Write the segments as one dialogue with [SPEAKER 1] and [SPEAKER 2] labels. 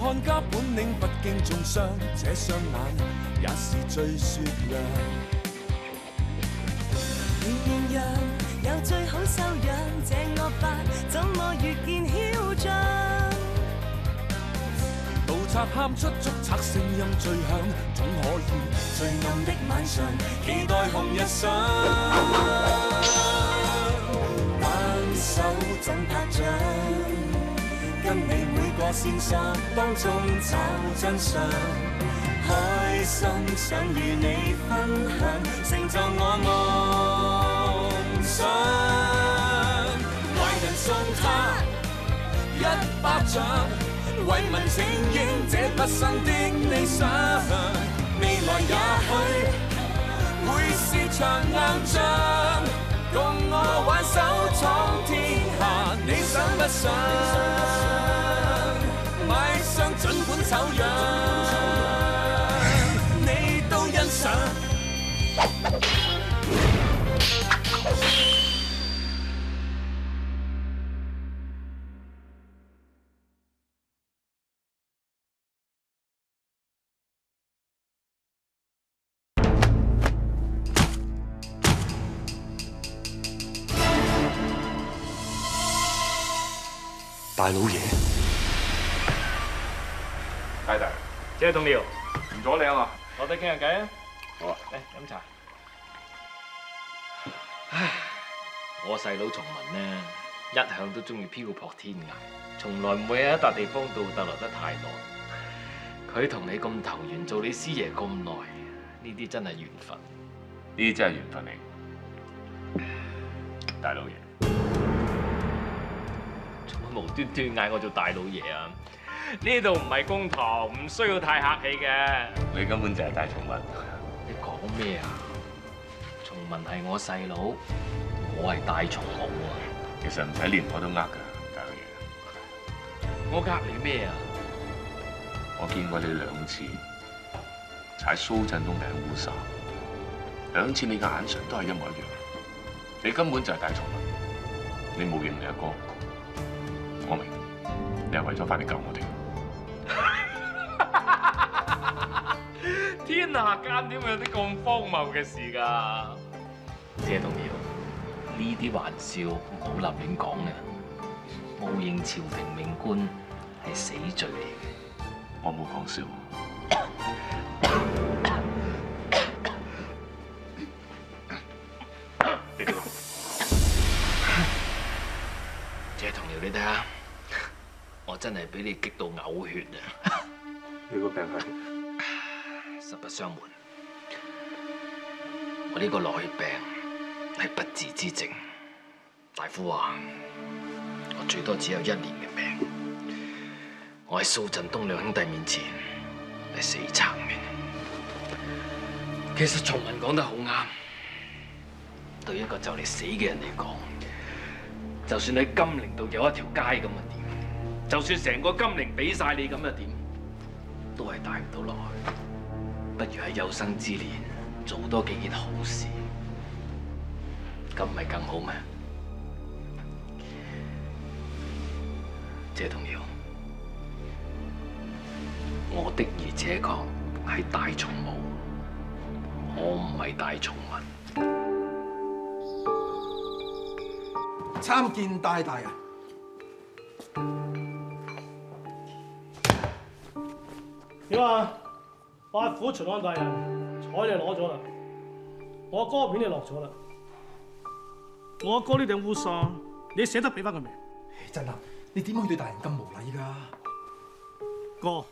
[SPEAKER 1] 看家本領不經中傷，這雙眼也是最雪亮。
[SPEAKER 2] 明明人有最好修養，這惡霸怎麼越見囂張？
[SPEAKER 1] 盜賊喊出捉賊聲音最響，總可以最暗的晚上期待紅日上。
[SPEAKER 2] 挽手怎拍掌？跟你每個線索當中找真相，開心想與你分享，成就我夢想。
[SPEAKER 1] 壞人送他一巴掌，為民請纓這畢生的理想，未來也許會是場硬仗，共我挽手闖天下，你想不想？賣相儘管醜樣，你都欣賞。
[SPEAKER 3] 大老爺，
[SPEAKER 4] 大大，
[SPEAKER 5] 謝同僚，
[SPEAKER 4] 唔阻你啊嘛，
[SPEAKER 5] 坐低傾下偈啊！
[SPEAKER 4] 好啊，
[SPEAKER 5] 嚟飲茶。唉，我細佬崇文呢，一向都中意漂泊天涯，從來唔會喺一笪地方度逗留得太耐。佢同你咁投緣，做你師爺咁耐，呢啲真係緣分。
[SPEAKER 4] 呢啲真係緣分嚟，大老爺。
[SPEAKER 5] 無端端嗌我做大老爺啊！呢度唔係公堂，唔需要太客氣嘅。
[SPEAKER 4] 你根本就係大崇文。
[SPEAKER 5] 你講咩啊？崇文係我細佬，我係大崇武啊！
[SPEAKER 4] 其實唔使連我都呃㗎，大老爺。
[SPEAKER 5] 我呃你咩啊？
[SPEAKER 4] 我見過你2次踩蘇振東嘅烏紗，2次你嘅眼神都係一模一樣。你根本就係大崇文，你冇認你阿哥。我明，你係為咗快啲救我哋。
[SPEAKER 5] 天下間點會有啲咁荒謬嘅事㗎？謝同僚，呢啲玩笑唔好立亂講嘅。冒認朝廷命官係死罪嚟嘅。
[SPEAKER 4] 我冇講笑。你哋
[SPEAKER 5] 謝同僚，你睇下，我真係俾你激到嘔血啊！
[SPEAKER 4] 你個病係？
[SPEAKER 5] 實不相瞞，我呢個內病係不治之症。大夫話我最多只有1年嘅命。我喺蘇振東2兄弟面前係死撐嘅。其實崇文講得好啱，對一個就嚟死嘅人嚟講，就算喺金陵度有一條街咁又點？就算成個金陵俾晒你咁又點？都係帶唔到落去。不如喺有生之年做多幾件好事，咁唔係更好咩？謝同僚，我的而且確係大崇武，我唔係大崇文。
[SPEAKER 3] 參見大人。
[SPEAKER 6] 點啊？八府巡按大人，彩你攞咗啦，我阿哥片你落咗啦，我阿哥呢頂烏紗，你捨得俾翻佢未？
[SPEAKER 3] 真啊，你點可以對大人咁無禮㗎？
[SPEAKER 6] 哥，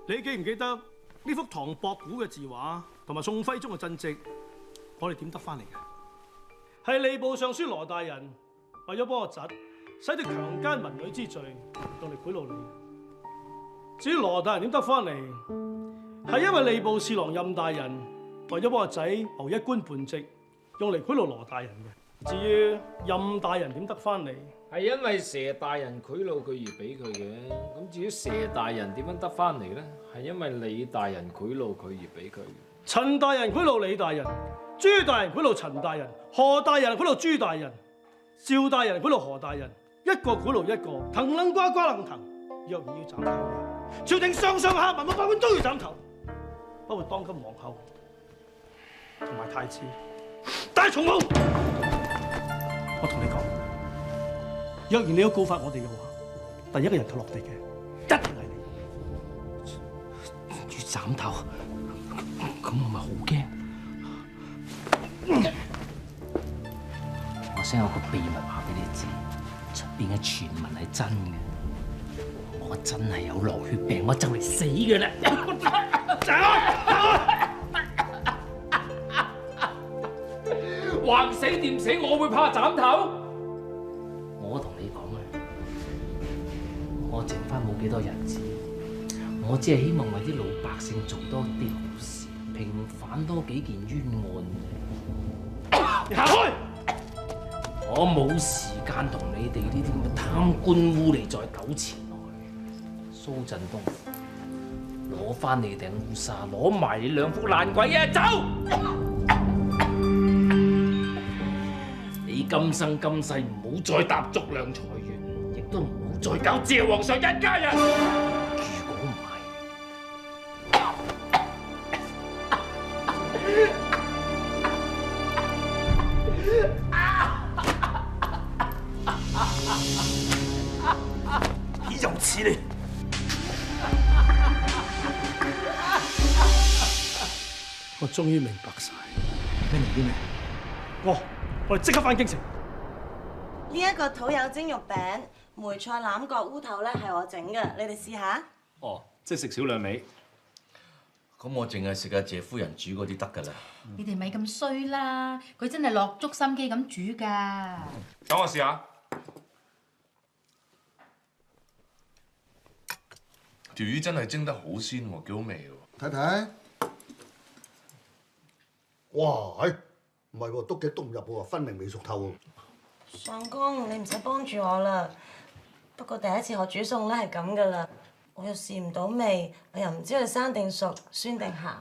[SPEAKER 6] 你記唔記得呢幅唐伯虎嘅字畫同埋宋徽宗嘅真跡，我哋點得翻嚟嘅？係吏部尚書羅大人為咗幫我侄洗脫強姦民女之罪，用嚟賄賂你。至於羅大人點得翻嚟，係因為吏部侍郎任大人為咗幫個仔謀一官半職，用嚟賄賂羅大人嘅。至於任大人點得翻嚟，
[SPEAKER 5] 係因為佘大人賄賂佢而俾佢嘅。咁至於佘大人點樣得翻嚟咧？係因為李大人賄賂佢而俾佢嘅。
[SPEAKER 6] 陳大人賄賂李大人，朱大人賄賂陳大人，何大人賄賂朱大人，趙大人賄賂何大人，一個賄賂一個，騰楞呱呱楞騰。若然要斬頭嘅，朝廷上上下文武百官都要斬頭，包括當今皇后同埋太子。但係從冇，我同你講，若然你要告發我哋嘅話，第一個人頭落地嘅一定係你。要斬頭，咁我咪好驚。
[SPEAKER 7] 我想有個秘密話俾你知，出邊嘅傳聞係真嘅。我真係有流血病，我就嚟死嘅啦！
[SPEAKER 5] 橫死掂死，我會怕斬頭？
[SPEAKER 7] 我同你講啊，我剩翻冇幾多日子，我只係希望為啲老百姓做多啲好事，平反多幾件冤案。
[SPEAKER 6] 你行開！
[SPEAKER 7] 我冇時間同你哋呢啲咁嘅貪官污吏再糾纏落去。蘇振東，攞翻你頂烏紗，攞埋你兩副爛鬼嘢走！你今生今世唔好再踏足梁財園，亦都唔好再搞謝皇上一家人。如果唔係，
[SPEAKER 6] 有此理！我終於明白晒，你明啲咩？我哋即刻返京城。
[SPEAKER 8] 呢一個土有蒸肉餅、梅菜欖角烏頭咧係我整嘅，你哋試下。
[SPEAKER 9] 哦，即係食少兩味。
[SPEAKER 10] 咁我淨係食阿謝夫人煮嗰啲得㗎啦。
[SPEAKER 11] 你哋咪咁衰啦，佢真係落足心機咁煮㗎。
[SPEAKER 4] 等我試下。條魚真係蒸得好鮮喎，幾好味喎。
[SPEAKER 12] 睇睇，哇，唔係喎，篤嘅篤唔入喎，分明未熟透喎。
[SPEAKER 8] 相公，你唔使幫住我啦。不過第一次學煮餸咧係咁㗎啦，我又試唔到味，我又唔知佢生定熟、酸定鹹。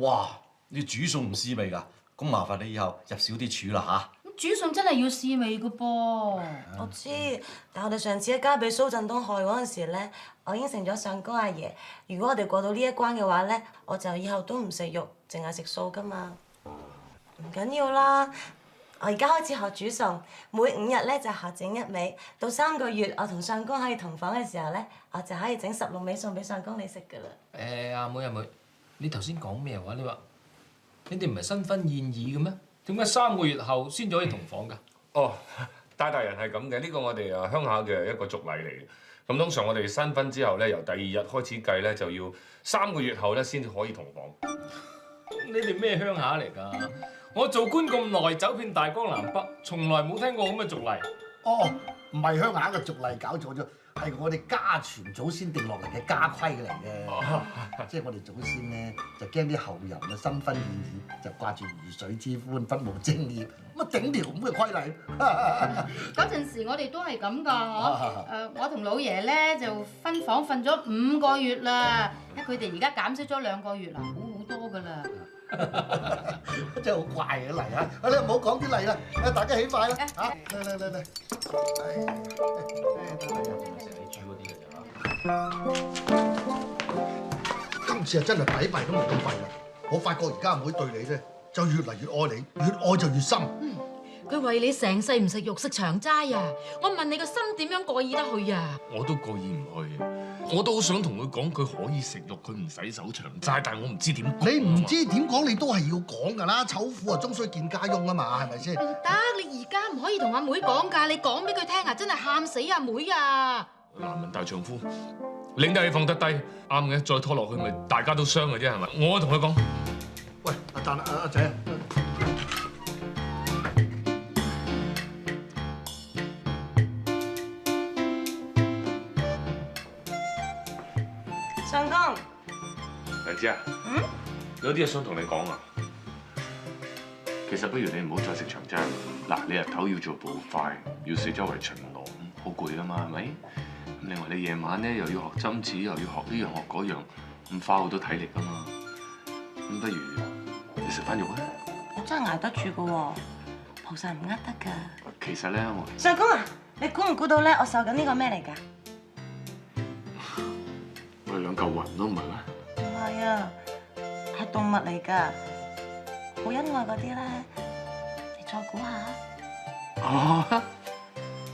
[SPEAKER 10] 哇！你煮餸唔試味㗎？咁麻煩你以後入少啲廚啦嚇。
[SPEAKER 11] 煮餸真係要試味㗎噃。
[SPEAKER 8] 我知，但我哋上次一交俾蘇振東害嗰陣時咧，我應承咗相公阿爺，如果我哋過到呢一關嘅話咧，我就以後都唔食肉，淨係食素㗎嘛。唔緊要啦，我而家開始學煮餸，每5日咧就學整一味，到3個月我同相公可以同房嘅時候咧，我就可以整16味餸俾相公你食㗎啦。
[SPEAKER 7] 阿妹，你頭先講咩話？你話你哋唔係新婚燕爾嘅咩？點解3個月後先至可以同房㗎？
[SPEAKER 4] 哦，大人係咁嘅，呢個我哋鄉下嘅一個俗例嚟嘅。咁通常我哋新婚之後咧，由第2日開始計咧，就要3個月後咧先至可以同房。
[SPEAKER 7] 你哋咩鄉下嚟㗎？我做官咁耐，走遍大江南北，從來冇聽過咁嘅俗例。
[SPEAKER 12] 哦，唔係鄉下嘅俗例搞錯咗，係我哋家傳祖先定落嚟嘅家規嚟嘅。即係我哋祖先咧，就驚啲後人嘅新婚燕爾，就掛住魚水之歡，不務正業，咁啊頂條咁嘅規例。
[SPEAKER 11] 嗰陣時我哋都係咁㗎，嗬。我同老爺咧就分房瞓咗5個月啦，佢哋而家減少咗2個月啦，好多㗎啦。
[SPEAKER 12] 真係好怪嘅嚟啊！你唔好講啲嚟啦，大家起筷啦嚇！嚟。今次啊真係弊都冇咁弊啦！我發覺而家阿妹對你咧就越嚟越愛你，越愛就越深。
[SPEAKER 11] 佢為你成世唔食肉食長齋啊！我問你個心點樣過意得去啊？
[SPEAKER 4] 我都過意唔去，我都好想同佢講，佢可以食肉，佢唔使守長齋，但係我唔知點講。
[SPEAKER 12] 你唔知點講，你都係要講㗎啦！醜婦啊，終須見家翁啊嘛，係咪先？
[SPEAKER 11] 唔得，你而家唔可以同阿妹講㗎，你講俾佢聽啊，真係喊死阿妹啊！
[SPEAKER 4] 男人大丈夫，領得起放得低，啱嘅。再拖落去咪大家都傷嘅啫，係咪？我同佢講。
[SPEAKER 12] 喂，阿仔啊！
[SPEAKER 8] 相公，
[SPEAKER 4] 梁子啊，有啲嘢想同你講啊。其實不如你唔好再食長齋。嗱，你日頭要做步快，要四周圍巡邏，好攰㗎嘛，係咪？咁另外你夜晚咧又要學針黹，又要學呢樣學嗰樣，咁花好多體力㗎嘛。咁不如你食翻肉啊！
[SPEAKER 8] 我真係捱得住㗎喎，菩薩唔呃得㗎。
[SPEAKER 4] 其實咧，我
[SPEAKER 8] 相公啊，你估唔估到咧？我受緊呢個咩嚟㗎？
[SPEAKER 4] 我哋兩嚿雲都唔係咩？
[SPEAKER 8] 唔係啊，係動物嚟㗎，好恩愛嗰啲咧，你再估下。
[SPEAKER 4] 哦，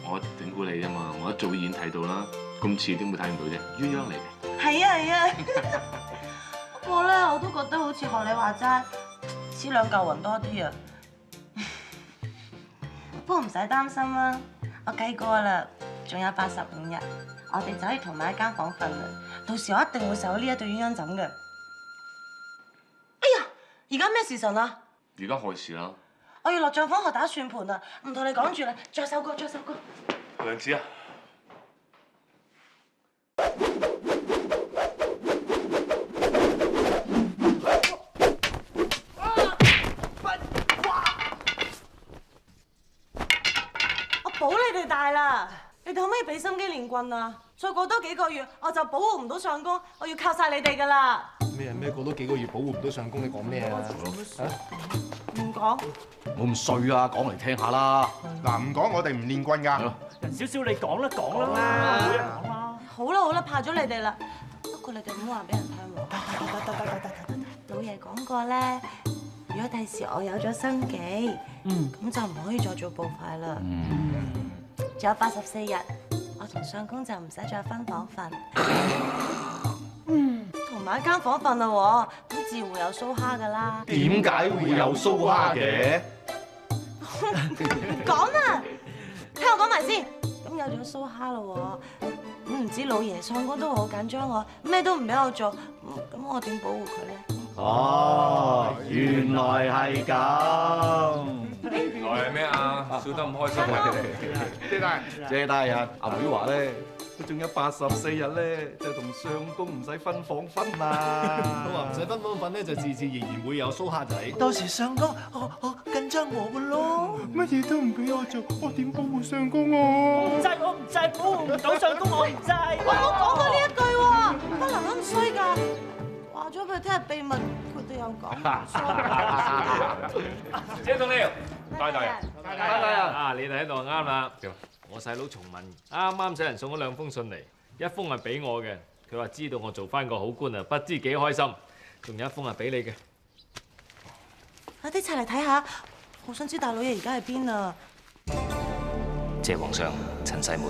[SPEAKER 4] 我整蠱你啫嘛，我一早已經睇到啦，咁似點會睇唔到啫？鴛鴦嚟嘅。
[SPEAKER 8] 係啊係啊，不過咧我都覺得好似學你話齋，似兩嚿雲多啲啊。不過唔使擔心啦，我計過啦，仲有85日，我哋就可以同埋一間房瞓啦。到時我一定會守呢一對鴛鴦枕嘅。哎呀，而家咩時辰啊？
[SPEAKER 4] 而家開始啦。
[SPEAKER 8] 我要落帳房學打算盤啊！唔同你講住啦，再首歌，再首歌。
[SPEAKER 4] 梁子啊！
[SPEAKER 8] 我保你哋大啦，你哋可唔可以俾心機練棍啊？再過多幾個月，我就保護唔到相公，我要靠晒你哋噶啦！
[SPEAKER 3] 咩過多幾個月保護唔到相公？你講咩啊？
[SPEAKER 8] 唔講。
[SPEAKER 10] 冇咁衰啊，講嚟聽下啦。
[SPEAKER 13] 嗱，唔講我哋唔練棍㗎。
[SPEAKER 7] 人少少，你講啦，講啦，冇人講啦。
[SPEAKER 8] 好啦，怕咗你哋啦。不過你哋唔好話俾人聽喎。老爺講過咧，如果第時我有咗生計，咁就唔可以再做捕快啦。仲有84日，我同相公就唔使再分房瞓。同埋一間房瞓啦喎，咁自然會有蘇蝦噶啦。
[SPEAKER 10] 點解會有蘇蝦嘅？
[SPEAKER 8] 唔講啦，聽我講埋先。咁有咗蘇蝦啦喎，咁唔知老爺相公都會好緊張我，咩都唔俾我做，咁我點保護佢咧？
[SPEAKER 10] 哦，原來係咁。
[SPEAKER 1] 原來係咩啊？笑得咁開心啊！
[SPEAKER 10] 謝大人，阿妹話咧，佢仲有84日咧，就同相公唔使分房瞓啦。
[SPEAKER 9] 佢話唔使分房瞓咧，就自自然然會有蘇蝦仔。
[SPEAKER 2] 到時相公我緊張我噶咯，
[SPEAKER 13] 乜嘢都唔俾我做，我點保護相公啊？
[SPEAKER 7] 我唔制，保護唔到相公，我唔制。
[SPEAKER 8] 我冇講過呢一句喎，不能咁衰㗎。話咗俾佢聽係秘密，佢哋又講。
[SPEAKER 5] 謝總理，大人，
[SPEAKER 7] 啊，你哋喺度啱啦。我細佬崇文啱啱使人送咗2封信嚟，一封係俾我嘅，佢話知道我做翻個好官啊，不知幾開心。仲有一封係俾你嘅。
[SPEAKER 8] 快啲拆嚟睇下，好想知大老爺而家喺邊啊！
[SPEAKER 14] 謝皇上、陳世妹，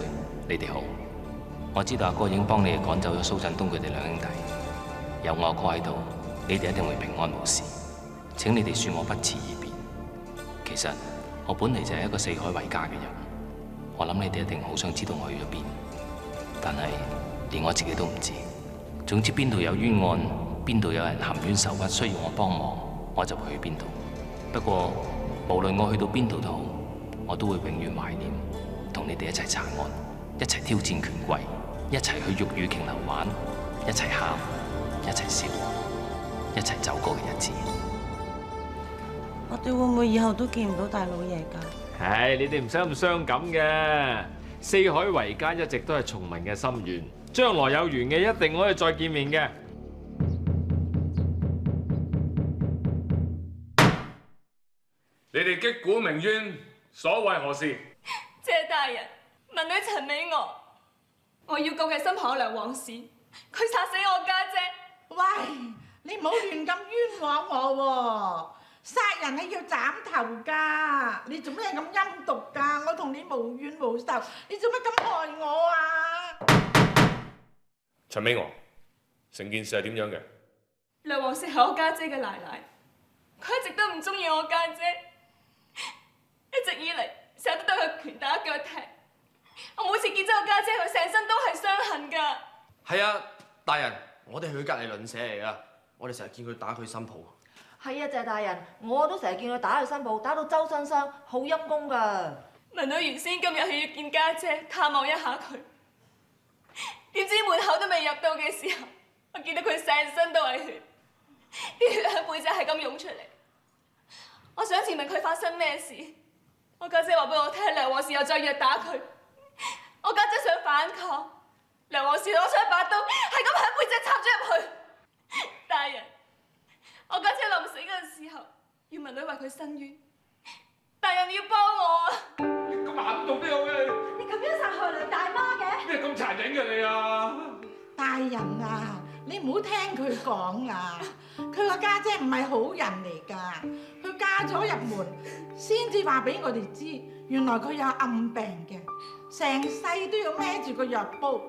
[SPEAKER 14] 你哋好。我知道阿哥已經幫你哋趕走咗蘇振東佢哋2兄弟，有我阿哥喺度，你哋一定會平安無事。請你哋恕我不辭而別。其實我本嚟就係一個四海為家嘅人，我諗你哋一定好想知道我去咗邊，但係連我自己都唔知。總之邊度有冤案，邊度有人含冤受屈需要我幫忙，我就會去邊度。不過無論我去到邊度都好，我都會永遠懷念同你哋一齊查案，一齊挑戰權貴，一齊去玉宇瓊樓玩，一齊喊，一齊笑，一齊走過嘅日子。
[SPEAKER 8] 我哋會唔會以後都見唔到大老爺㗎？
[SPEAKER 5] 唉，你哋唔使咁傷感嘅。四海為家一直都係崇文嘅心願，將來有緣嘅一定可以再見面嘅。
[SPEAKER 1] 你哋擊鼓鳴冤，所為何事？
[SPEAKER 15] 謝大人，民女陳美娥，我要告嘅心口梁王氏，佢殺死我家姐。
[SPEAKER 16] 喂，你唔好亂咁冤枉我喎！殺人係要斬頭㗎，你做咩咁陰毒㗎？我同你無冤無仇，你做乜咁害我啊？
[SPEAKER 1] 陳美娥，成件事係點樣嘅？
[SPEAKER 15] 梁王氏係我家姐嘅奶奶，佢一直都唔中意我家姐，一直以嚟成日都對佢拳打腳踢。我每次見到我家姐，佢成身都係傷痕㗎。
[SPEAKER 17] 係啊，大人，我哋係佢隔離鄰舍嚟㗎，我哋成日見佢打佢新抱。
[SPEAKER 11] 係啊，謝大人，我都成日見佢打佢新抱，打到周身傷，好陰功㗎。
[SPEAKER 15] 民女原先今日係要見家姐探望一下佢，點知門口都未入到嘅時候，我見到佢成身都係血，啲血喺背脊係咁湧出嚟。我想問佢發生咩事，我家姐話俾我聽，梁王氏又再虐打佢。我家姐想反抗，梁王氏攞出一把刀，係咁喺背脊插咗入去。大人，我家姐臨死嘅時候，要民女為佢伸冤，大人要幫我啊！
[SPEAKER 1] 你咁行動都有嘅，
[SPEAKER 15] 你咁樣殺害梁大媽嘅？
[SPEAKER 1] 咩咁殘忍嘅你啊？
[SPEAKER 16] 大大人啊，你唔好聽佢講啊！佢個家姐唔係好人嚟㗎，佢嫁咗入門先至話俾我哋知，原來佢有暗病嘅，成世都要孭住個藥煲。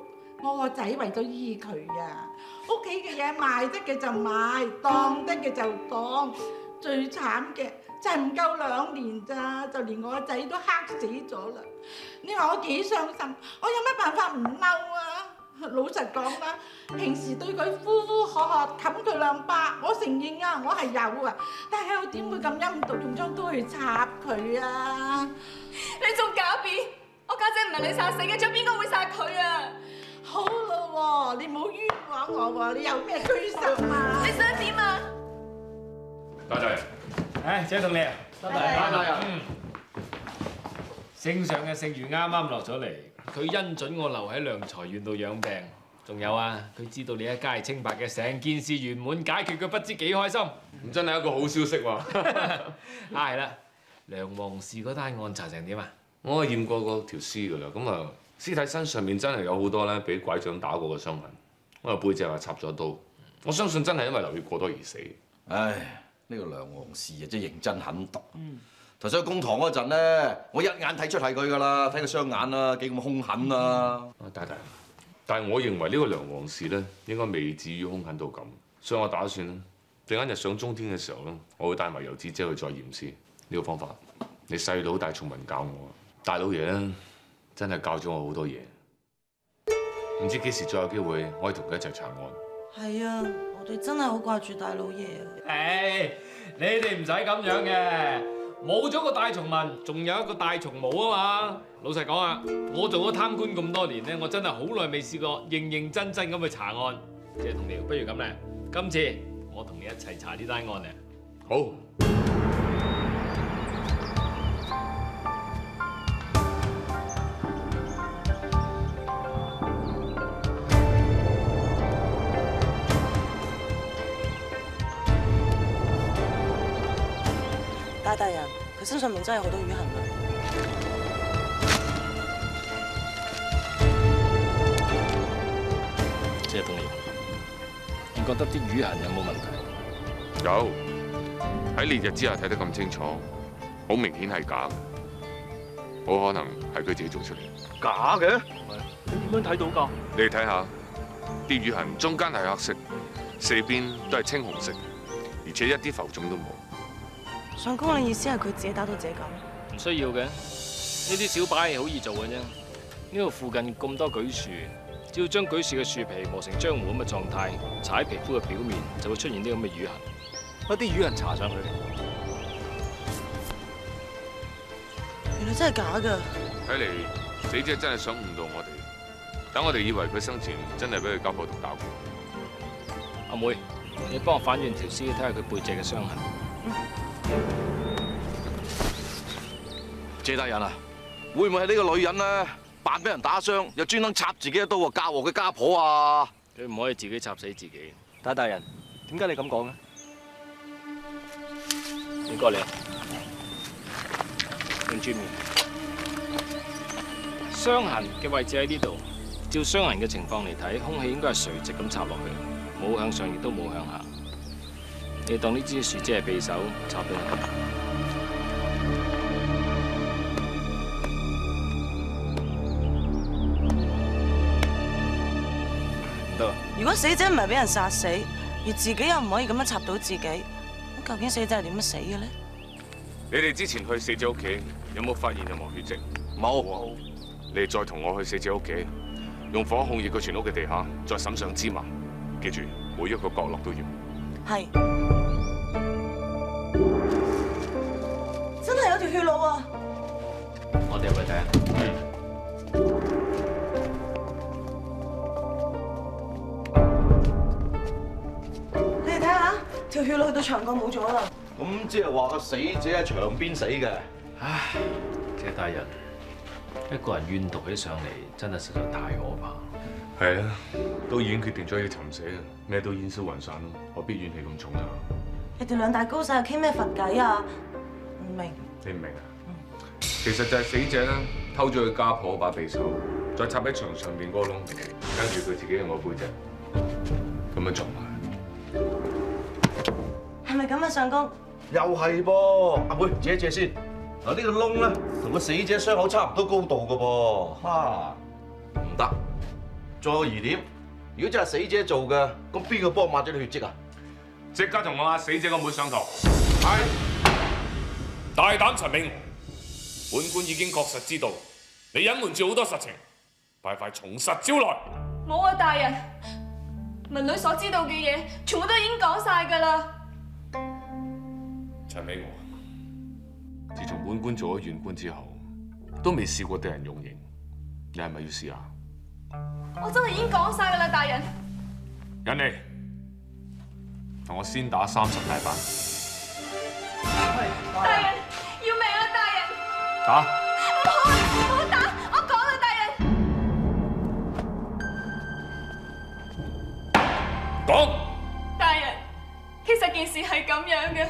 [SPEAKER 16] 我個仔為咗醫佢啊，屋企嘅嘢賣得嘅就賣，當得嘅就當。最慘嘅就係唔夠2年咋，就連我個仔都黑死咗啦！你話我幾傷心，我有乜辦法唔嬲啊？老實講啦，平時對佢呼呼喝喝，冚佢2巴，我承認啊，我係有啊，但係我點會咁陰毒，用張刀去插佢啊？
[SPEAKER 15] 你仲狡辯？我家姐唔係你殺死嘅，仲有邊個會殺佢啊？
[SPEAKER 16] 好啦喎，你唔好冤枉我喎，你有咩居心啊？
[SPEAKER 15] 你想點啊？
[SPEAKER 5] 大人，謝同你啊，大人，聖上嘅聖諭啱啱落咗嚟，佢恩准我留喺良才院度養病。仲有啊，佢知道你一家係清白嘅，成件事圓滿解決，佢不知幾開心。
[SPEAKER 4] 咁真係一個好消息喎！
[SPEAKER 5] 係啦，梁王氏嗰單案查成點啊？
[SPEAKER 4] 我驗過嗰條屍㗎啦，咁啊屍體身上面真係有好多咧俾拐杖打過嘅傷痕，我背脊話插咗刀，我相信真係因為流血過多而死。
[SPEAKER 10] 唉，呢個梁王氏啊，真係認真狠毒。頭先去公堂嗰陣咧，我一眼睇出係佢㗎啦，睇佢雙眼啦，幾咁兇狠啊！
[SPEAKER 4] 但係我認為呢個梁王氏咧應該未至於兇狠到咁，所以我打算咧，陣間日上中天嘅時候咧，我會帶埋遊子姐去再驗屍。呢個方法，你細佬大聰文教我，大老爺咧真係教咗我好多嘢。唔知幾時再有機會可以同佢一齊查案。
[SPEAKER 8] 係啊，我哋真係好掛住大老爺啊！
[SPEAKER 5] 誒，你哋唔使咁樣嘅，冇咗個大蟲文，仲有一個大蟲毛啊嘛！老實講啊，我做咗貪官咁多年咧，我真係好耐未試過認認真真咁去查案。謝同僚，不如咁咧，今次我同你一齊查呢單案咧。
[SPEAKER 4] 好。
[SPEAKER 8] 大人，佢身上面真係好多瘀痕啊！
[SPEAKER 14] 謝同僚，你覺得啲瘀痕有冇問題？
[SPEAKER 4] 有，喺烈日之下睇得咁清楚，好明顯係假嘅，好可能係佢自己做出嚟。
[SPEAKER 10] 假嘅？
[SPEAKER 3] 你點樣睇到㗎？
[SPEAKER 4] 你睇下，啲瘀痕中間係黑色，四邊都係青紅色，而且一啲浮腫都冇。
[SPEAKER 8] 相公，你意思係佢自己打到自己咁？
[SPEAKER 14] 唔需要嘅，呢啲小把戲好易做嘅啫。呢度附近咁多櫸樹，只要將櫸樹嘅樹皮磨成漿糊咁嘅狀態，搽喺皮膚嘅表面，就會出現啲咁嘅瘀痕。
[SPEAKER 3] 一啲瘀痕搽上去，
[SPEAKER 8] 原來真係假㗎！
[SPEAKER 4] 睇嚟死者真係想誤導我哋，等我哋以為佢生前真係俾佢家婆毒打過。
[SPEAKER 14] 阿妹，你幫我反轉條屍，睇下佢背脊嘅傷痕。
[SPEAKER 10] 謝大人啊，會唔會係呢個女人咧扮俾人打傷，又專登插自己一刀啊，嫁禍佢家婆啊？
[SPEAKER 14] 佢唔可以自己插死自己。
[SPEAKER 3] 大人，點解你咁講咧？
[SPEAKER 14] 你過嚟啊！擰轉面，傷痕嘅位置喺呢度。照傷痕嘅情況嚟睇，兇器應該係垂直咁插落去，冇向上亦都冇向下。你當呢支樹枝係匕首插俾我。得。
[SPEAKER 8] 如果死者唔係俾人殺死，而自己又唔可以咁樣插到自己，咁究竟死者係點樣死嘅咧？
[SPEAKER 4] 你哋之前去死者屋企有冇發現任何血跡？
[SPEAKER 10] 冇。
[SPEAKER 4] 你哋再同我去死者屋企，用火控熱佢全屋嘅地下，再灑上芝麻。記住，每一個角落都要。
[SPEAKER 8] 係。真係有條血路啊！
[SPEAKER 14] 我哋入去睇下。
[SPEAKER 8] 你哋睇下，條血路去到牆角冇咗啦。
[SPEAKER 10] 咁即係話個死者喺牆邊死嘅。
[SPEAKER 14] 唉，謝大人，一個人怨毒起上嚟，真係實在太可怕。
[SPEAKER 4] 係啊，都已經決定咗要尋死啊，咩都煙消雲散咯，何必怨氣咁重啊？
[SPEAKER 8] 你哋兩大高手又傾咩佛偈啊？唔明。
[SPEAKER 4] 你唔明啊？其實就係死者咧偷咗佢家婆把匕首，再插喺牆上面嗰個窿，跟住佢自己用個背脊咁樣撞埋。
[SPEAKER 8] 係咪咁啊，相公？
[SPEAKER 10] 又係噃，阿妹借一借先。嗱，呢個窿咧同個死者傷口差唔多高度㗎噃，嚇唔得。仲有個疑點，如果真係死者做嘅，咁邊個幫抹咗啲血跡啊？
[SPEAKER 4] 即刻同我死者個妹上堂。係，大膽陳美娥，本官已經確實知道你隱瞞住好多實情，快重實招來。
[SPEAKER 15] 冇啊，大人，文女所知道嘅嘢，全部都已經講晒㗎啦。
[SPEAKER 4] 陳美娥，自從本官做咗縣官之後，都未試過對人用刑，你係咪要試下？
[SPEAKER 15] 我真係已經講晒㗎啦，大人。
[SPEAKER 4] 忍你，同我先打30大板。
[SPEAKER 15] 大人，要命啦，大人！
[SPEAKER 4] 打！
[SPEAKER 15] 唔好打！我講啦，大人。
[SPEAKER 4] 講！
[SPEAKER 15] 大人，其實件事係咁樣嘅。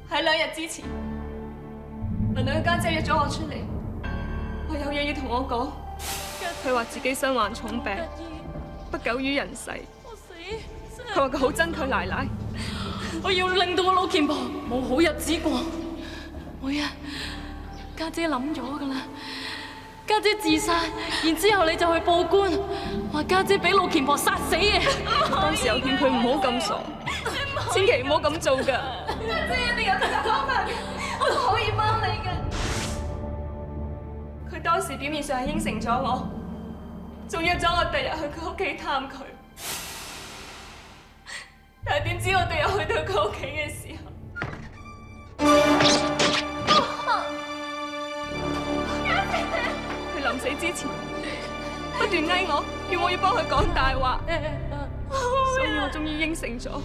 [SPEAKER 15] 喺2日之前，文女嘅家姐約咗我出嚟，我有嘢要同我講。佢話自己身患重病，不久於人世。佢話佢好憎佢奶奶，
[SPEAKER 18] 我要令到我老虔婆冇好日子過。每日家姐諗咗㗎啦，家姐自殺，然之後你就去報官，話家姐俾老虔婆殺死嘅。
[SPEAKER 15] 當時又勸佢唔好咁傻，千祈唔好咁做㗎。家姐一定有其他方法，我可以幫你嘅。佢當時表面上係應承咗我，仲約咗我第日去佢屋企探佢。但係點知我第日去到佢屋企嘅時候，佢臨死之前不斷嗌我，叫我要幫佢講大話，所以我終於應承咗。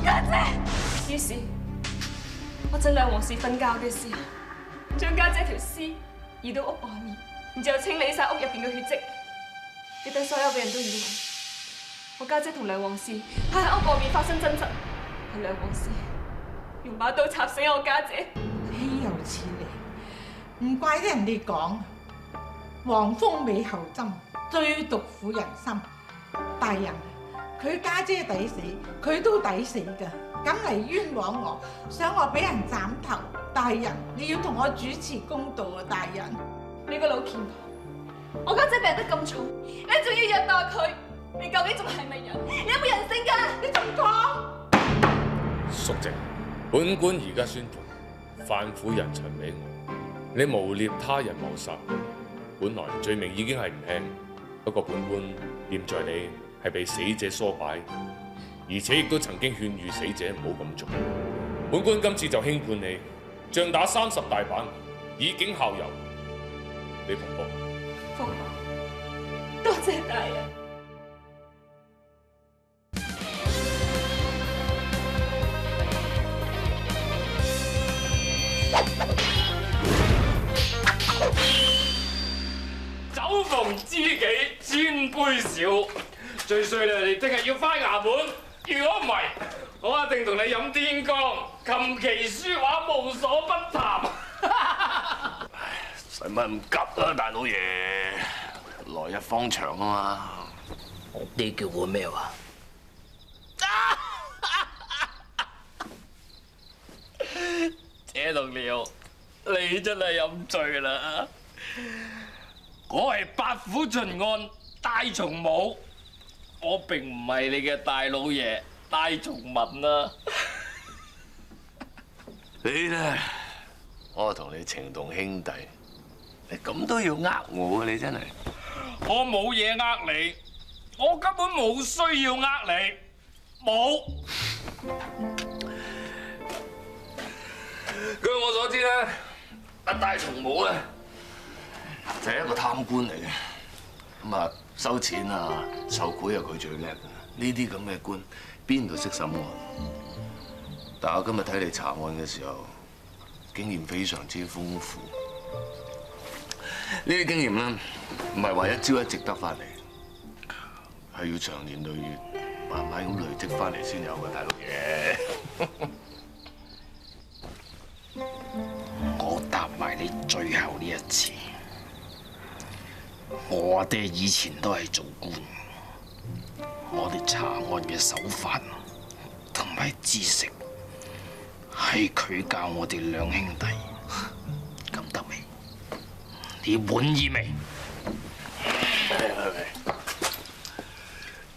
[SPEAKER 15] 家姐，於是我趁梁皇氏瞓覺嘅時候，將家姐條屍移到屋外面，然之後清理晒屋入邊嘅血跡，亦等所有嘅人都以為我家姐同梁皇氏係喺屋外面發生爭執，係梁皇氏用把刀插死我家姐。
[SPEAKER 16] 豈有此理！唔怪得人哋講黃蜂尾後針，最毒婦人心。大人，佢家姐抵死，佢都抵死㗎。咁嚟冤枉我，想我俾人斬頭。大人，你要同我主持公道啊！大人，
[SPEAKER 15] 你個老虔婆，我家姐病得咁重，你仲要虐待佢，你究竟仲係咪人？你有冇人性㗎？你仲講？
[SPEAKER 4] 肅靜，本官而家宣布，犯婦人陳美娥，你誣衊他人謀殺，本來罪名已經係唔輕，不過本官念在你係被死者唆擺，而且亦都曾經勸喻死者唔好咁做，本官今次就輕判你，杖打30大板，以儆效尤。李馮博，
[SPEAKER 15] 馮伯，多謝大人。
[SPEAKER 5] 酒逢知己千杯少，最衰你聽日要返衙門，如果唔係，我一定同你飲天光，琴棋書畫無所不談。
[SPEAKER 4] 使乜咁急啊，大老爺？來日方長啊嘛！
[SPEAKER 7] 你叫我咩話？
[SPEAKER 5] 謝同僚，你真係飲醉啦！我係八府巡按戴松武，我並唔係你嘅大老爺戴松文啊！
[SPEAKER 4] 你咧，我同你情同兄弟，你咁都要呃我啊！你真係，
[SPEAKER 5] 我冇嘢呃你，我根本冇需要呃你，冇。
[SPEAKER 4] 據我所知咧，阿戴松武咧就係一個貪官嚟嘅，咁啊收錢啊、受賄啊，佢最叻嘅。呢啲咁嘅官邊度識審案？但係我今日睇你查案嘅時候，經驗非常之豐富。呢啲經驗咧，唔係話一朝一夕得翻嚟，係要長年累月、慢慢咁累積翻嚟先有嘅，大佬爺。
[SPEAKER 5] 我答埋你最後呢一次，
[SPEAKER 7] 我爹以前都係做官，我哋查案嘅手法同埋知識係佢教我哋兩兄弟，咁得未？你滿意未？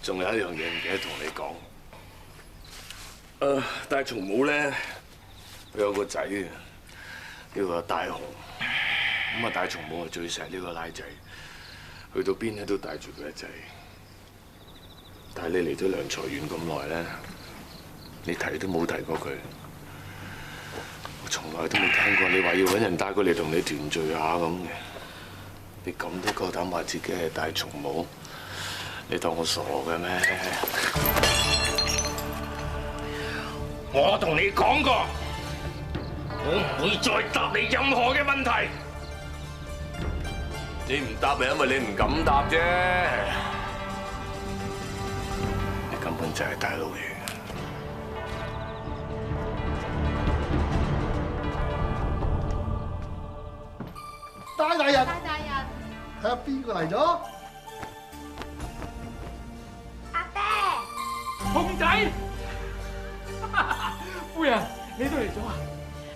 [SPEAKER 4] 仲有一樣嘢唔記得同你講。大松母咧，佢有個仔嘅，叫做大雄。咁啊，大松母係最錫呢個奶仔，去到邊咧都帶住佢一仔。但係你嚟咗良才園咁耐咧，你提都冇提過佢。我從來都未聽過你話要揾人帶過嚟同你團聚下咁嘅。你咁都夠膽話自己係大松母？你當我傻嘅咩？
[SPEAKER 7] 我同你講過，我唔會再答你任何嘅問題。
[SPEAKER 4] 你唔答係因為你唔敢答啫。你根本就係大老爺。
[SPEAKER 12] 大人，
[SPEAKER 11] 大人，
[SPEAKER 12] 睇下邊個嚟咗？
[SPEAKER 19] 熊仔，夫人，你都嚟咗啊！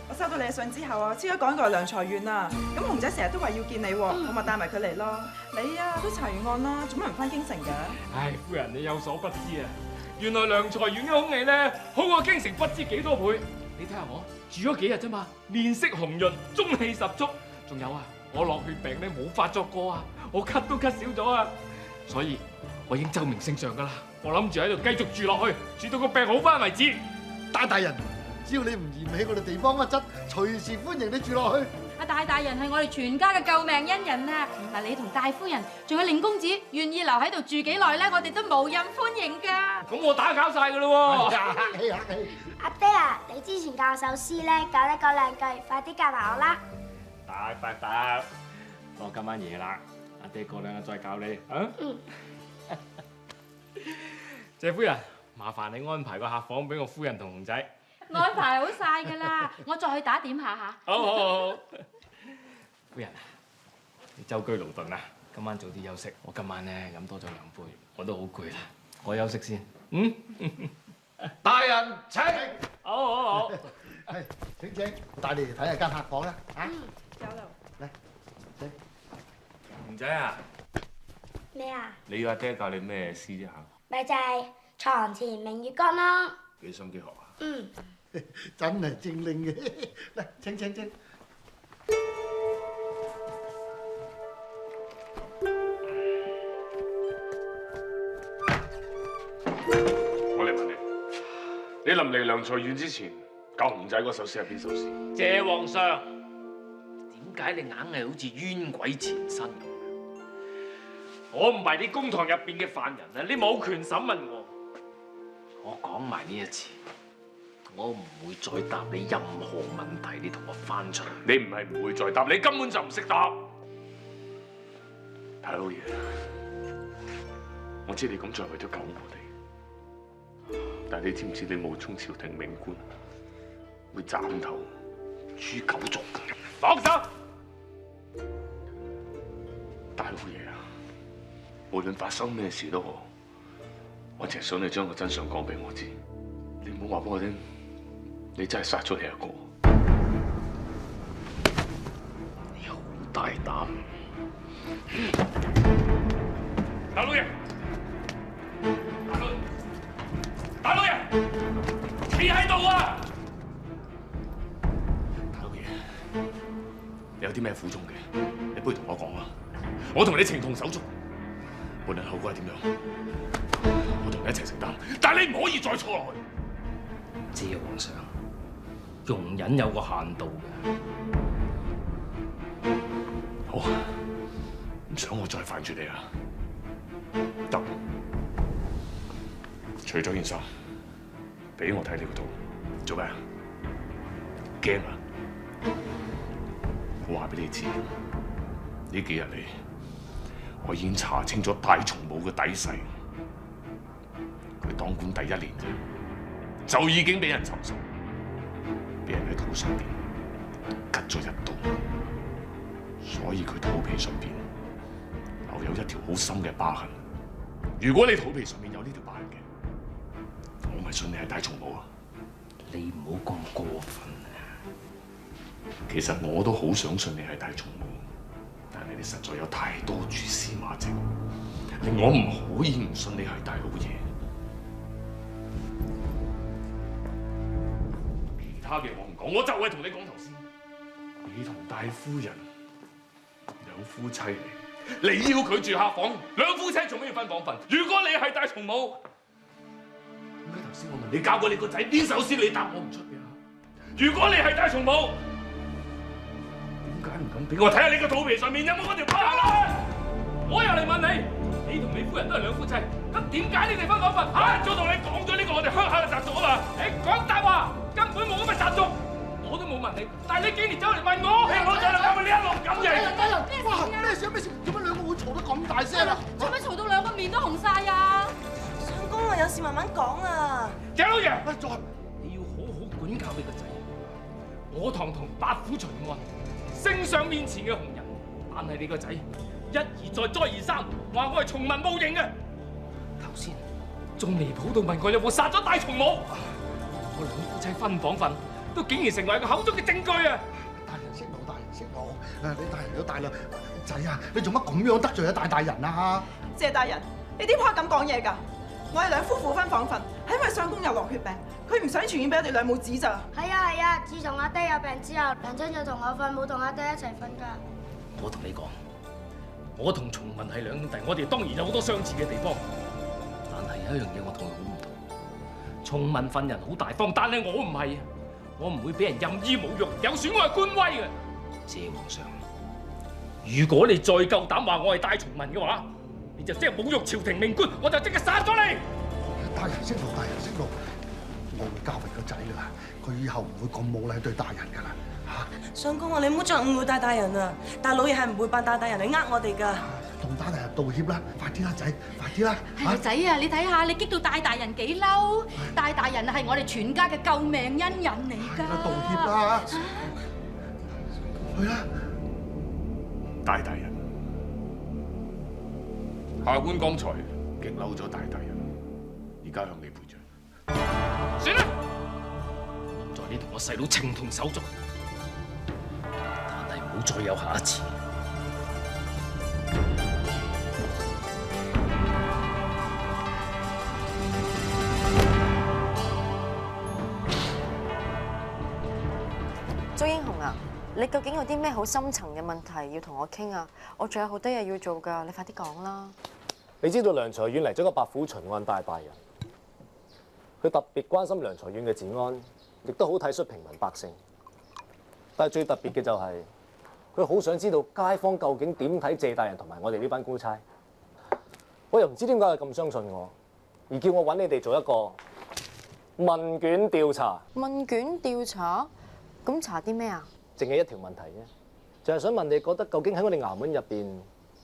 [SPEAKER 20] 我收到你嘅信之後啊，超咗趕過良才園啊！咁熊仔成日都話要見你喎，我咪帶埋佢嚟咯。你啊都查完案啦，做乜唔翻京城㗎？
[SPEAKER 19] 唉，夫人你有所不知啊，原來良才園嘅空氣咧好過京城不知幾多倍。你睇下我住咗幾日啫嘛，面色紅潤，中氣十足。仲有啊，我落血病咧冇發作過啊，我咳都咳少咗啊，所以我已經奏明聖上㗎啦。我諗住喺度繼續住落去，住到個病好翻為止。
[SPEAKER 12] 大人，只要你唔嫌棄我哋地方嘅質，隨時歡迎你住落去。
[SPEAKER 11] 阿大人係我哋全家嘅救命恩人啊！嗱，你同大夫人仲有令公子願意留喺度住幾耐咧，我哋都無任歡迎㗎。
[SPEAKER 19] 咁我打攪晒㗎咯喎！
[SPEAKER 12] 客氣客氣。
[SPEAKER 21] 阿爹啊，你之前教首詩咧，教得嗰兩句，快啲教埋我啦！
[SPEAKER 19] 得，我今晚夜啦，阿爹過兩日再教你啊。
[SPEAKER 21] 嗯。
[SPEAKER 19] 謝夫人，麻煩你安排個客房俾我夫人同熊仔。
[SPEAKER 11] 安排好晒㗎啦，我再去打點下嚇。
[SPEAKER 19] 好。夫人，你舟車勞頓啊，今晚早啲休息。我今晚咧飲多咗2杯，我都好攰啦，我休息先。嗯。
[SPEAKER 12] 大人請。
[SPEAKER 19] 好。
[SPEAKER 12] 係，請，帶你嚟睇下間客房啦。嚇。
[SPEAKER 20] 走啦。
[SPEAKER 12] 嚟，請。
[SPEAKER 4] 熊仔啊！
[SPEAKER 21] 咩啊？
[SPEAKER 4] 你要阿爹教你咩詩啫嚇？
[SPEAKER 21] 咪就係床前明月光咯。
[SPEAKER 4] 幾心機學啊？
[SPEAKER 21] 嗯。
[SPEAKER 12] 真係精靈嘅。嚟，請。
[SPEAKER 4] 我嚟問你，你臨嚟良才園之前，教熊仔嗰首詩係邊首詩？
[SPEAKER 7] 謝皇上，點解你硬係好似冤鬼纏身咁？
[SPEAKER 19] 我唔係你公堂入邊嘅犯人啊！你冇權審問我。
[SPEAKER 7] 我講埋呢一次，我唔會再答你任何問題。你同我翻出嚟。
[SPEAKER 4] 你唔係唔會再答，你根本就唔識答。大老爺，我知你咁做係為咗救我哋，但係你知唔知你冒充朝廷命官，會斬頭誅九族？
[SPEAKER 19] 放手！
[SPEAKER 4] 大老爺啊！無論發生咩事都好，我淨係想你將個真相講俾我知。你唔好話俾我聽，你真係殺咗你阿哥。
[SPEAKER 7] 你好大膽！
[SPEAKER 19] 大老爺，大老爺，企喺度啊！
[SPEAKER 4] 大老爺，你有啲咩苦衷嘅，你不如同我講啦，我同你情同手足。無論後果係點樣，我同你一齊承擔，但係你唔可以再錯落去。
[SPEAKER 7] 謝皇上，容忍有個限度嘅。
[SPEAKER 4] 好，唔想我再煩住你啦。得，除咗件衫，俾我睇你個肚，做咩啊？驚啊！我話俾你知，呢幾日嚟，我已經查清咗大松母嘅底細。佢當官第1年啫，就已經俾人尋仇，俾人喺肚上邊拮咗1刀，所以佢肚皮上邊留有一條好深嘅疤痕。如果你肚皮上面有呢條疤痕嘅，我咪信你係戴重帽啊！
[SPEAKER 7] 你唔好咁過分啊！
[SPEAKER 4] 其實我都好想信你係戴重帽，但係你實在有太多蛛絲馬跡，令我唔可以唔信你係大老爺。其他嘅我唔講，我就係同你講頭先，你同大夫人兩夫妻嚟。你要佢住客房，兩夫妻做咩要分房瞓？如果你係戴重帽，點解頭先我問你教過你個仔邊首詩，你答我唔出嘅？如果你係戴重帽，點解唔敢俾我睇下你個肚皮上面有冇嗰條疤痕？我又嚟問你，你同你夫人都係兩夫妻，咁點解你哋分房瞓？早同你講咗呢個我哋鄉下嘅習俗啊嘛！你講大話，根本冇咁嘅習俗。我都冇問你，但係你竟然走嚟問我，你唔好再嚟搞呢一籠咁嘢！
[SPEAKER 12] 哇！咩事啊咩事？做乜兩個會嘈得咁大聲啊？
[SPEAKER 18] 做咩嘈到兩個面都紅晒啊？
[SPEAKER 8] 相公啊，有事慢慢講啊！
[SPEAKER 4] 謝老爺，
[SPEAKER 7] 你要好好管教你個仔。我堂同八府巡按，聖上面前嘅紅人，但係你個仔一而再再而三話我係重文無形嘅。頭先仲離譜到問我有冇殺咗戴重帽，我兩夫妻分房瞓。都竟然成為個口中嘅證據啊！
[SPEAKER 12] 大人息怒，大人息怒。你大人有大量，仔啊，你做乜咁樣得罪啊大人啊？
[SPEAKER 20] 謝大人，你點可以咁講嘢㗎？我哋兩夫婦分房瞓，係因為相公有落血病，佢唔想傳染俾我哋兩母子咋。
[SPEAKER 21] 係啊，自從阿爹有病之後，娘親就同我瞓，冇同阿爹一齊瞓㗎。
[SPEAKER 7] 我同你講，我同崇文係兩兄弟，我哋當然有好多相似嘅地方，但係有一樣嘢我同佢好唔同。崇文份人好大方，但係我唔係。我唔會俾人任意侮辱，有損我嘅官威嘅。謝皇上，如果你再夠膽話我係戴崇文嘅話，你就即係侮辱朝廷命官，我就即刻殺咗你！
[SPEAKER 12] 大人息怒，大人息怒，我會教訓個仔㗎啦，佢以後唔會咁冇禮對大人㗎啦。
[SPEAKER 8] 相公啊，你唔好再誤會大大人啊！大老爺係唔會扮大大人嚟呃我哋㗎。
[SPEAKER 12] 同大大人道歉啦，快啲啦，仔，快啲啦！
[SPEAKER 11] 係仔啊，你睇下，你激到大大人幾嬲？大大人係我哋全家嘅救命恩人嚟㗎。
[SPEAKER 12] 道歉啦！去啦！
[SPEAKER 4] 大大人，下官剛才激嬲咗大大人，而家向你賠罪。
[SPEAKER 7] 算啦，唔在你同我細佬情同手足，但係唔好再有下一次。
[SPEAKER 6] 周英雄啊，你究竟有啲咩好深層嘅問題要同我傾啊？我仲有好多嘢要做㗎，你快啲講啦！
[SPEAKER 3] 你知道梁財院嚟咗個白虎巡按大人，佢特別關心梁財院嘅治安，亦都好體恤平民百姓。但係最特別嘅就係，佢好想知道街坊究竟點睇謝大人同埋我哋呢班官差。我又唔知點解佢咁相信我，而叫我揾你哋做一個問卷調查。
[SPEAKER 6] 問卷調查？咁查啲咩啊？
[SPEAKER 3] 淨係一條問題啫，就係想問你覺得究竟喺我哋衙門入邊，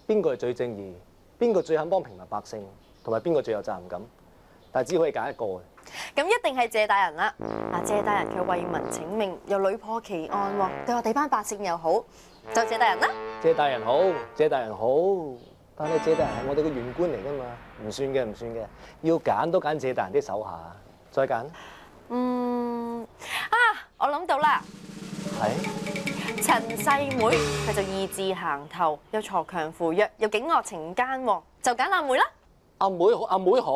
[SPEAKER 3] 邊個係最正義，邊個最肯幫平民百姓，同埋邊個最有責任感？但係只可以揀一個嘅。
[SPEAKER 6] 咁一定係謝大人啦！嗱，謝大人佢為民請命，又屢破奇案喎，對我哋班百姓又好，就謝大人啦！
[SPEAKER 3] 謝大人好，謝大人好，但係謝大人係我哋嘅縣官嚟㗎嘛，唔算嘅，唔算嘅，要揀都揀謝大人啲手下，再揀。
[SPEAKER 6] 我諗到啦，
[SPEAKER 3] 係
[SPEAKER 6] 陳細妹，佢就義字行頭，又鋤強扶弱，又警惡懲奸喎，就揀阿妹啦。
[SPEAKER 3] 阿妹好，阿妹好，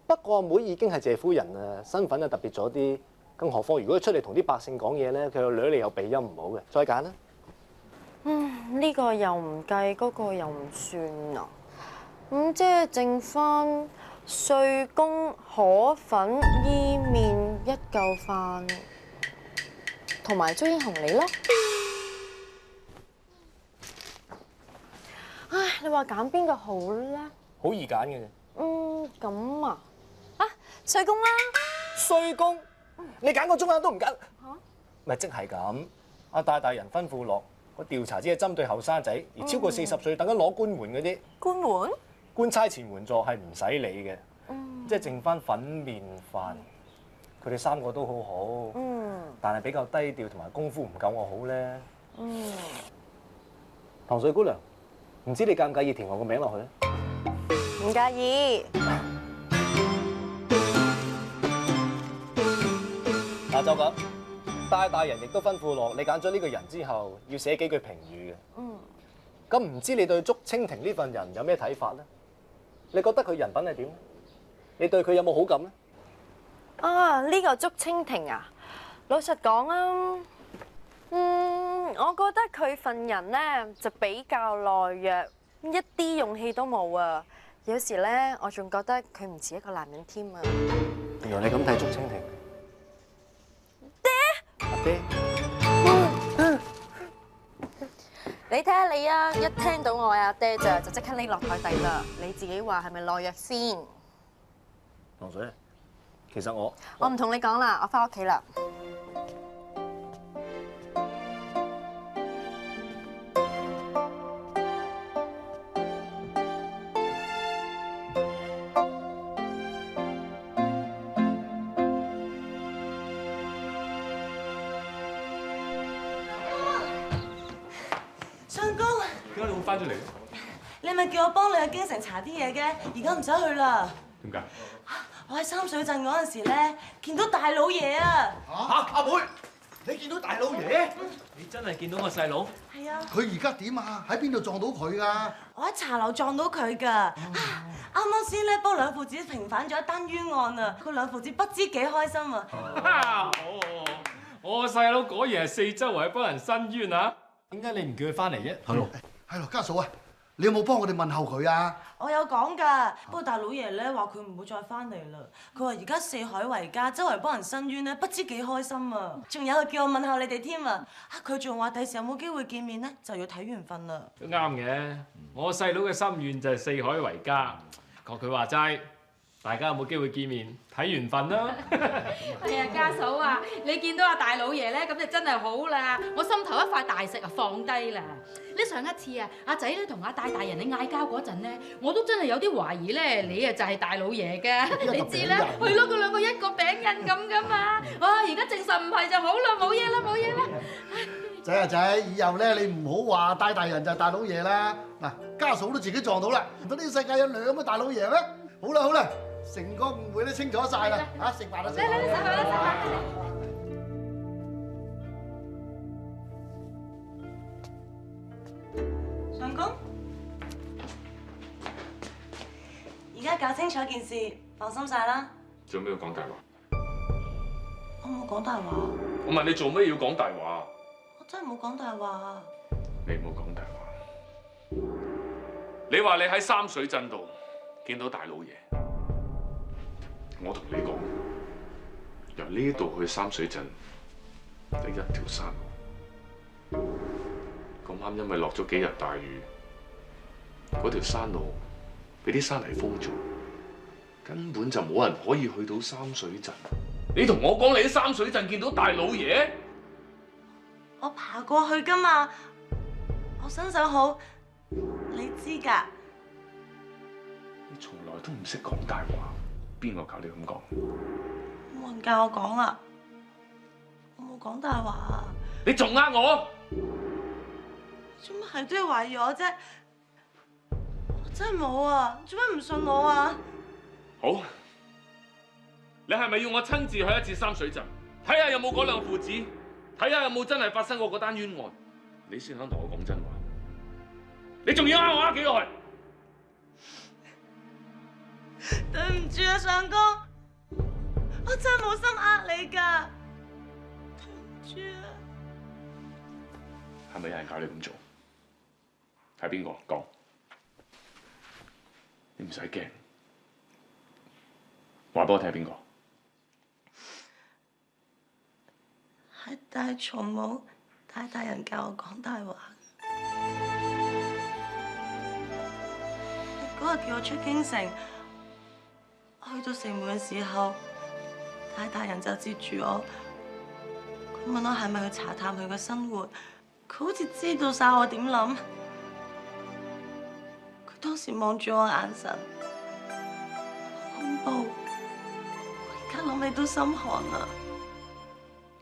[SPEAKER 3] 不過阿妹已經係謝夫人啦，身份啊特別咗啲，更何況如果佢出嚟同啲百姓講嘢咧，佢個女嚟有鼻音唔好嘅，再揀啦。
[SPEAKER 6] 呢個又唔計，嗰個又唔算啊，咁即係剩翻稅公、河粉、伊麵、一嚿飯，同埋周英雄你咯。唉，你話揀邊個好咧？
[SPEAKER 3] 好易揀嘅啫。
[SPEAKER 6] 咁啊，稅公啦。
[SPEAKER 3] 稅公，你揀個中眼都唔揀。咪即係咁，阿大人吩咐落個調查只係針對後生仔，而超過40歲等緊攞官援嗰啲。
[SPEAKER 6] 官援？
[SPEAKER 3] 官差前援助係唔使理嘅，即係剩翻粉麵飯。佢哋3個都好好，但係比較低調同埋功夫唔夠我好咧。唐瑞姑娘，唔知你介唔介意填我個名落去咧？
[SPEAKER 6] 唔介意。
[SPEAKER 3] 嗱就咁，大人亦都吩咐落，你揀咗呢個人之後，要寫幾句評語嘅。咁唔知你對竹蜻蜓呢份人有咩睇法咧？你覺得佢人品係點？你對佢有冇好感咧？
[SPEAKER 6] 啊，呢個竹蜻蜓啊，老實講啊，我覺得佢份人咧就比較懦弱，一啲勇氣都冇啊。有時咧，我仲覺得佢唔似一個男人添啊。
[SPEAKER 3] 原來你咁睇竹蜻蜓。阿爹。
[SPEAKER 6] 你睇下你啊，一聽到我阿爹就即刻匿落台底啦。你自己話係咪懦弱先？
[SPEAKER 3] 糖水，其實我
[SPEAKER 6] 唔同你講啦，我翻屋企啦。
[SPEAKER 8] 相公，
[SPEAKER 19] 點解你會翻咗嚟？
[SPEAKER 8] 你咪叫我幫你去京城查啲嘢嘅，而家唔使去啦。
[SPEAKER 19] 點解？
[SPEAKER 8] 我喺三水鎮嗰陣時咧，見到大老爺啊！
[SPEAKER 12] 阿妹，你見到大老爺？
[SPEAKER 7] 你真係見到我細佬？
[SPEAKER 8] 係啊。
[SPEAKER 12] 佢而家點啊？喺邊度撞到佢㗎？
[SPEAKER 8] 我喺茶樓撞到佢㗎。啱啱先咧幫兩父子平反咗一單冤案啊！佢兩父子不知幾開心啊！
[SPEAKER 19] 好，我細佬果然係四周圍幫人伸冤啊！
[SPEAKER 7] 點解你唔叫佢翻嚟啫？
[SPEAKER 12] 係咯，家嫂啊，你有冇幫我哋問候佢啊？
[SPEAKER 8] 我有講㗎，不過大老爺咧話佢唔會再翻嚟啦。佢話而家四海為家，周圍幫人伸冤咧，不知幾開心啊！仲有叫我問候你哋添啊！佢仲話第時有冇機會見面咧，就要睇緣分啦。
[SPEAKER 19] 都啱嘅，我細佬嘅心願就係四海為家。學佢話齋，大家有冇機會見面，睇緣分啦。
[SPEAKER 11] 係啊，家嫂啊，你見到阿大老爺咧，咁就真係好啦。我心頭一塊大石啊，放低啦。呢上一次啊，阿仔咧同阿大人你嗌交嗰陣咧，我都真係有啲懷疑咧，你啊就係大老爺嘅。你知啦，係咯，佢兩個一個餅印咁噶嘛。哇，而家證實唔係就好啦，冇嘢啦，冇嘢啦。
[SPEAKER 12] 仔啊仔，以後咧你唔好話大人就係大老爺啦。嗱，家嫂都自己撞到啦，唔通呢個世界有兩個大老爺咩？好啦好啦，成個誤會都清楚晒啦。嚇，食飯啦食飯啦！
[SPEAKER 11] 食飯啦食飯啦！
[SPEAKER 8] 相公，而家搞清楚件事，放心晒啦。
[SPEAKER 19] 做咩要講大話？
[SPEAKER 8] 我冇講大話。
[SPEAKER 19] 我問你做咩要講大話？
[SPEAKER 8] 我真係冇講大話。
[SPEAKER 19] 你冇講大話。你話你喺三水鎮度見到大老爺，我同你講，由呢度去三水鎮得一條山路。咁啱因為落咗幾日大雨，嗰條山路俾啲山泥封咗，根本就冇人可以去到三水鎮。你同我講你喺三水鎮見到大老爺？
[SPEAKER 8] 我爬過去㗎嘛，我身手好，你知㗎。
[SPEAKER 19] 你從來都唔識講大話，邊個教你咁講？
[SPEAKER 8] 冇人教我講啊，我冇講大話啊。
[SPEAKER 19] 你仲呃我？
[SPEAKER 8] 做乜係都要懷疑我啫？我真係冇啊！做乜唔信我啊？
[SPEAKER 19] 好，你係咪要我親自去一次三水鎮，睇下有冇嗰兩父子，睇下有冇真係發生過嗰單冤案，你先肯同我講真話？你仲要呃我呃幾耐？
[SPEAKER 8] 對唔住啊，相公，我真係冇心呃你㗎，對唔住啊！
[SPEAKER 19] 係咪有人教你咁做？係邊個講？你唔使驚，話俾我聽係邊個？
[SPEAKER 8] 係大曹母大人教我講大話。嗰日叫我出京城，去到城門嘅時候，大人就接住我，佢問我係咪去查探佢嘅生活，佢好似知道晒我點諗。佢當時望住我眼神，好恐怖，我而家諗起都心寒啊！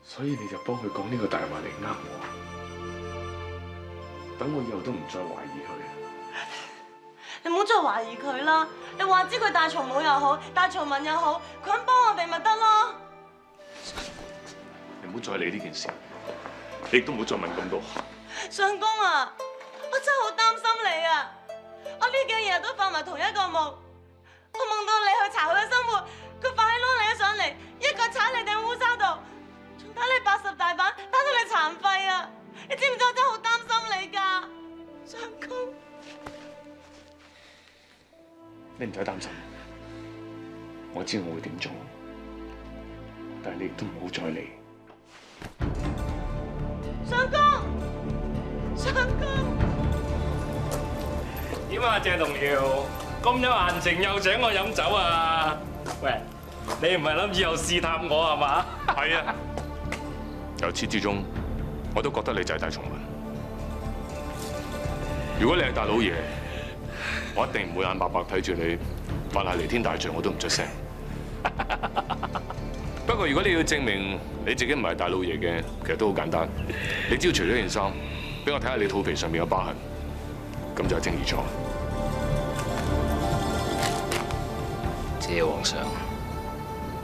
[SPEAKER 19] 所以你就幫佢講呢個大話嚟呃我，等我以後都唔再懷疑佢。
[SPEAKER 8] 你唔好再懷疑佢啦，你話知佢大曹母又好，大曹文又好，佢肯幫我哋咪得咯。
[SPEAKER 4] 你唔好再理呢件事，你亦都唔好再問咁多。
[SPEAKER 8] 相公啊，我真係好擔心你啊！我呢幾日都發埋同一個夢，我夢到你去查佢嘅生活，佢快起攞你上嚟，一腳踩你頂烏紗度，仲打你80大板，打到你殘廢啊！你知唔知我真係好擔心你㗎，相公？
[SPEAKER 4] 你唔使擔心，我知我會點做，但係你亦都唔好再理。
[SPEAKER 8] 相公，相公，
[SPEAKER 19] 點啊，謝童瑤，咁有閒情又請我飲酒啊？喂，你唔係諗住又試探我係嘛？
[SPEAKER 4] 係啊，由始至終我都覺得你就係大松文。如果你係大老爺，我一定唔會眼白白睇住你發下彌天大罪，我都唔出聲。不過如果你要證明你自己唔係大老爺嘅，其實都好簡單，你只要除咗件衫，俾我睇下你肚皮上面有疤痕，咁就係正義咗。
[SPEAKER 14] 謝皇上，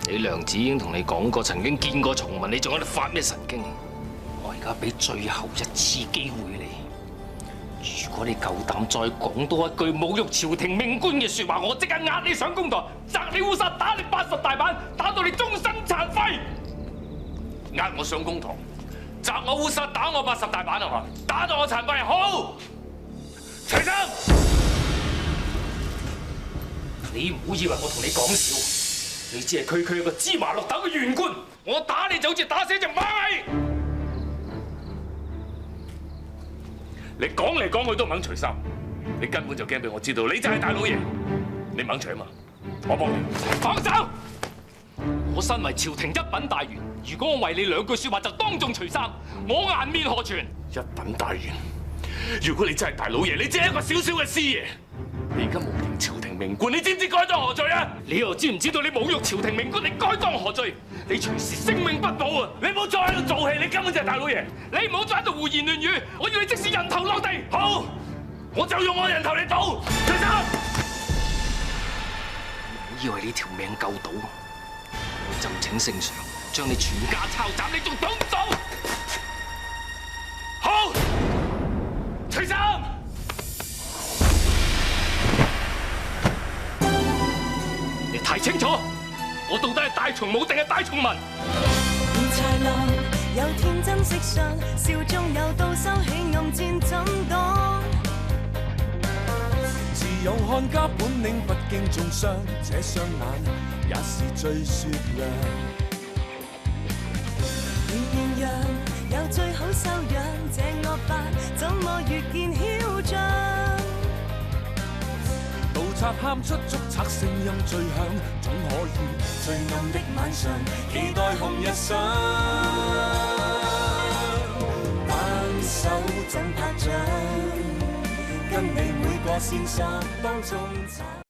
[SPEAKER 14] 你娘子已經同你講過，曾經見過重文，你仲喺度發咩神經？我而家俾最後一次機會你。如果你夠膽再講多一句侮辱朝廷命官嘅説話，我即刻押你上公台，砸你烏紗，打你80大板，打到你終身殘廢。押我上公堂，砸我烏紗，打我80大板係嘛？打到我殘廢，好！齊生，你唔好以為我同你講笑，你只係區一個芝麻綠豆嘅縣官，我打你就好似打死隻螞蟻。你講嚟講去都唔肯除衫，你根本就驚俾我知道你就係大老爺。你唔肯除啊嘛？我幫你放手。我身為朝廷一品大員，如果我為你兩句説話就當眾除衫，我顏面何存？一品大員，如果你真係大老爺，你只係一個小小嘅師爺。你而家誣認朝廷命官，你知唔知該當何罪啊？你又知唔知道你侮辱朝廷命官，你該當何罪？你隨時性命不保啊！你唔好再喺度做戲，你根本就係大老爺。你唔好再喺度胡言亂語，我要你即使人頭落地，好，我就用我人頭嚟賭。除衫！你以為你條命夠賭？我就請聖上將你全家抄斬，你仲賭唔賭？好，除衫！你睇清楚，我到底係大松母定係大松文？
[SPEAKER 2] 才能有天真色相，笑中有倒收喜暗戰怎擋？
[SPEAKER 1] 自有看家本領，不經中傷，這雙眼也是最雪亮。
[SPEAKER 2] 綿羊有最好修養，這惡霸怎麼越見囂張？
[SPEAKER 1] 盜賊喊出捉賊聲音最響，總可以最暗的晚上期待紅日上。
[SPEAKER 2] 單手怎拍掌？跟你每個線索當中找。